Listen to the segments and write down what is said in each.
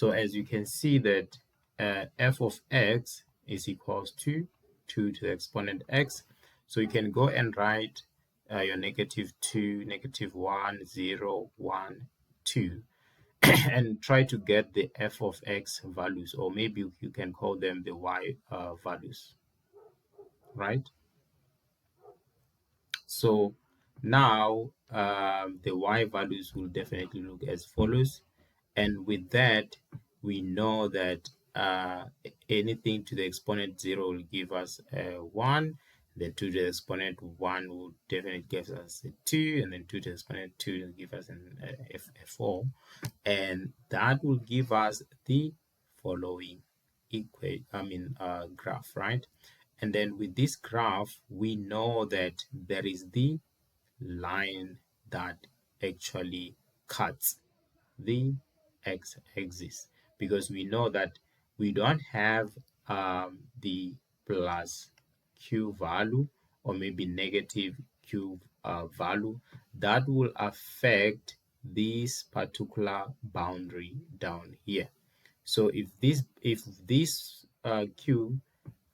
So as you can see that f of x is equals to 2 to the exponent x. So you can go and write your -2, -1, 0, 1, 2 and try to get the f of x values, or maybe you can call them the y values, right? So now the y values will definitely look as follows. And with that, we know that anything to the exponent 0 will give us 1. Then 2 to the exponent 1 will definitely give us a 2. And then 2 to the exponent 2 will give us a 4. And that will give us the following graph, right? And then with this graph, we know that there is the line that actually cuts the x-axis, because we know that we don't have the plus q value or maybe negative q value that will affect this particular boundary down here. So if this q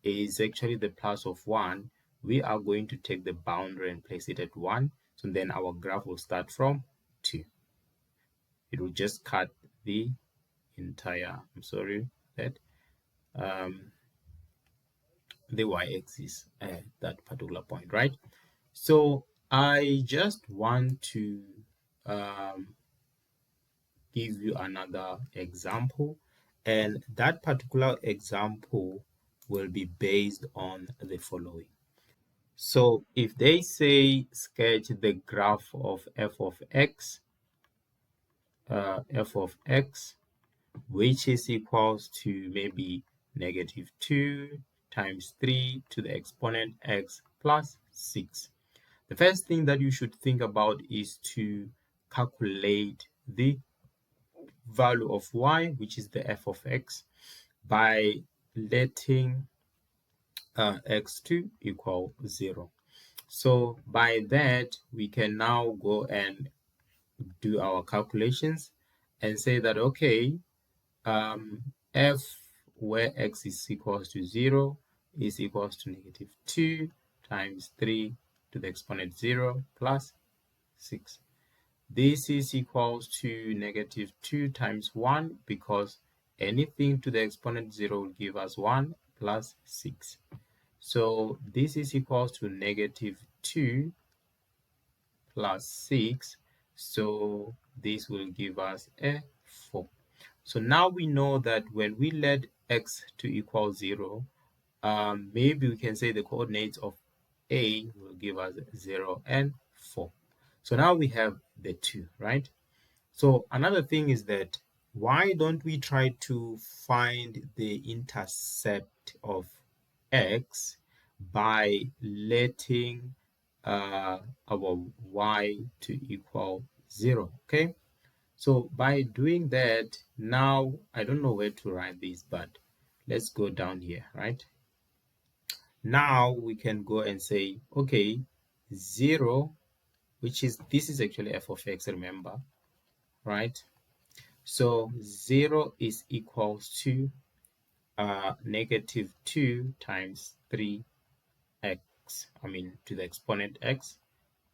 is actually the plus of 1, we are going to take the boundary and place it at 1. So then our graph will start from 2. It will just cut the entire, the y-axis at that particular point, right? So I just want to give you another example, and that particular example will be based on the following. So if they say sketch the graph of f of x, which is equals to maybe -2 times 3 to the exponent x plus 6. The first thing that you should think about is to calculate the value of y, which is the f of x, by letting x2 equal 0. So by that, we can now go and do our calculations and say that, okay, f where x is equals to 0 is equals to -2 times 3 to the exponent 0 plus 6. This is equals to -2 times 1, because anything to the exponent 0 will give us 1 plus 6. So this is equals to -2 plus 6. So this will give us a 4. So now we know that when we let x to equal 0, maybe we can say the coordinates of a will give us 0 and 4. So now we have the 2, right? So another thing is that why don't we try to find the intercept of x by letting our y to equal 0, okay? So by doing that, now I don't know where to write this, but let's go down here, right? Now we can go and say, okay, 0, which is, this is actually f of x, remember, right? So 0 is equals to -2 times 3x, to the exponent x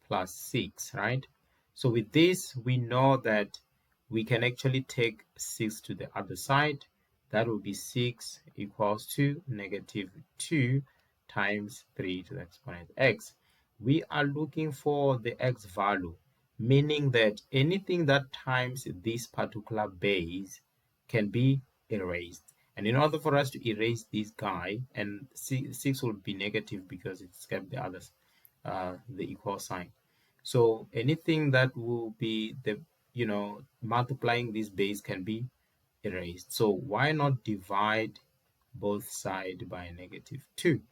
plus 6, right? So with this, we know that we can actually take 6 to the other side. That will be 6 equals to -2 times 3 to the exponent x. We are looking for the x value, meaning that anything that times this particular base can be erased. And in order for us to erase this guy, and 6 will be negative because it's kept the others, the equal sign. So anything that will be the, multiplying this base can be erased. So why not divide both sides by -2?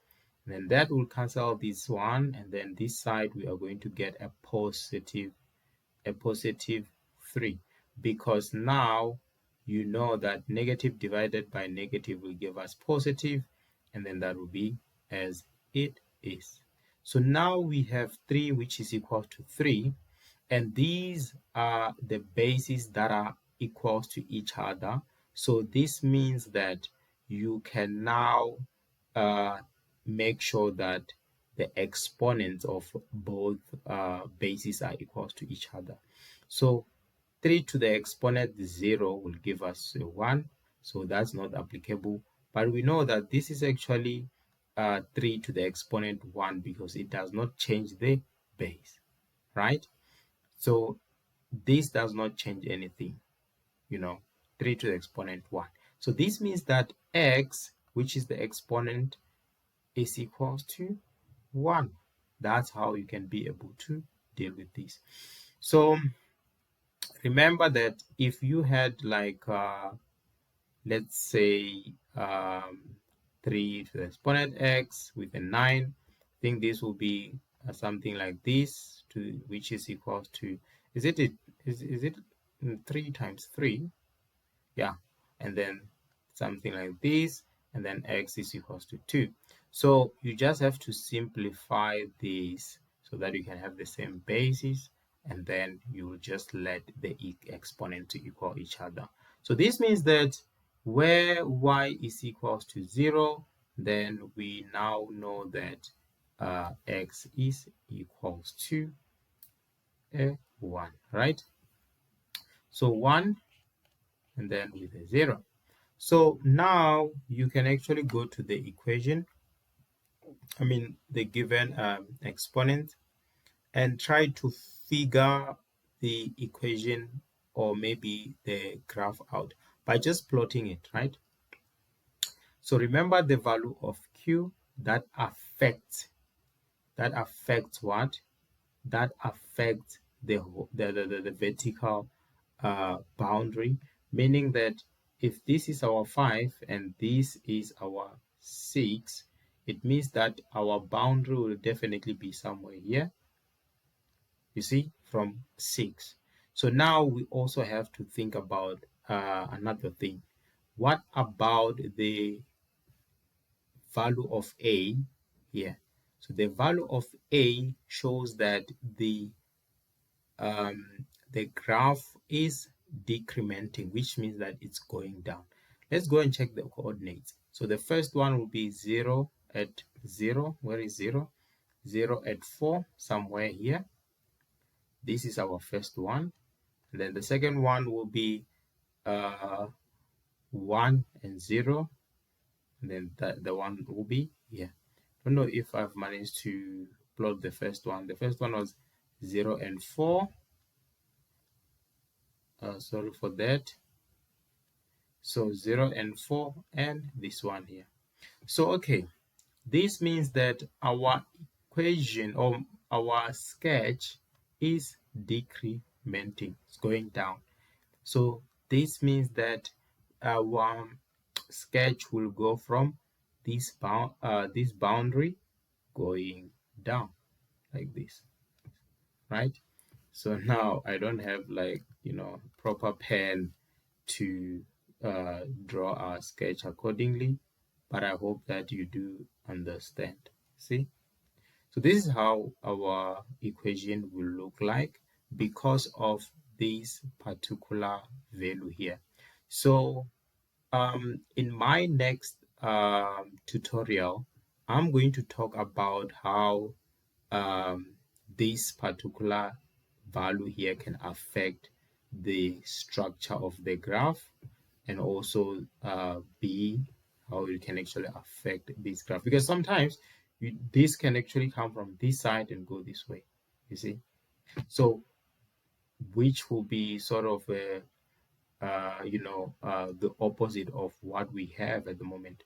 Then that will cancel this one, and then this side we are going to get a positive 3, because now you know that negative divided by negative will give us positive, and then that will be as it is. So now we have 3, which is equal to 3, and these are the bases that are equal to each other. So this means that you can now make sure that the exponents of both bases are equal to each other. So 3 to the exponent 0 will give us 1, so that's not applicable. But we know that this is actually 3 to the exponent 1 because it does not change the base, right? So this does not change anything, 3 to the exponent 1. So this means that x, which is the exponent, is equals to 1. That's how you can be able to deal with this. So remember that if you had like let's say 3 to the exponent x with a 9, I think this will be something like this, which is equal to, is it 3 times 3? Yeah, and then something like this, and then x is equals to 2. So you just have to simplify this so that you can have the same basis, and then you will just let the exponent to equal each other. So this means that where y is equals to 0, then we now know that x is equals to 1, right? So 1 and then with a 0. So now you can actually go to the equation, the given exponent, and try to figure the equation or maybe the graph out by just plotting it, right? So remember the value of q that affects what? That affects the vertical boundary, meaning that if this is our 5 and this is our 6, it means that our boundary will definitely be somewhere here, you see, from 6. So now we also have to think about another thing. What about the value of a here? So the value of a shows that the graph is decrementing, which means that it's going down. Let's go and check the coordinates. So the first one will be 0 at 0. Where is 0? 0 at 4, somewhere here. This is our first one. And then the second one will be 1 and 0. And then the one will be here. I don't know if I've managed to plot the first one. The first one was 0 and 4. Sorry for that. So 0 and 4 and this one here. So okay, this means that our equation or our sketch is decrementing, it's going down. So this means that our sketch will go from this boundary going down like this, right? So now I don't have proper pen to draw our sketch accordingly, but I hope that you do understand. See? So this is how our equation will look like because of this particular value here. So in my next tutorial, I'm going to talk about how this particular value here can affect the structure of the graph, and also B, how it can actually affect this graph, because sometimes this can actually come from this side and go this way, you see. So which will be sort of the opposite of what we have at the moment.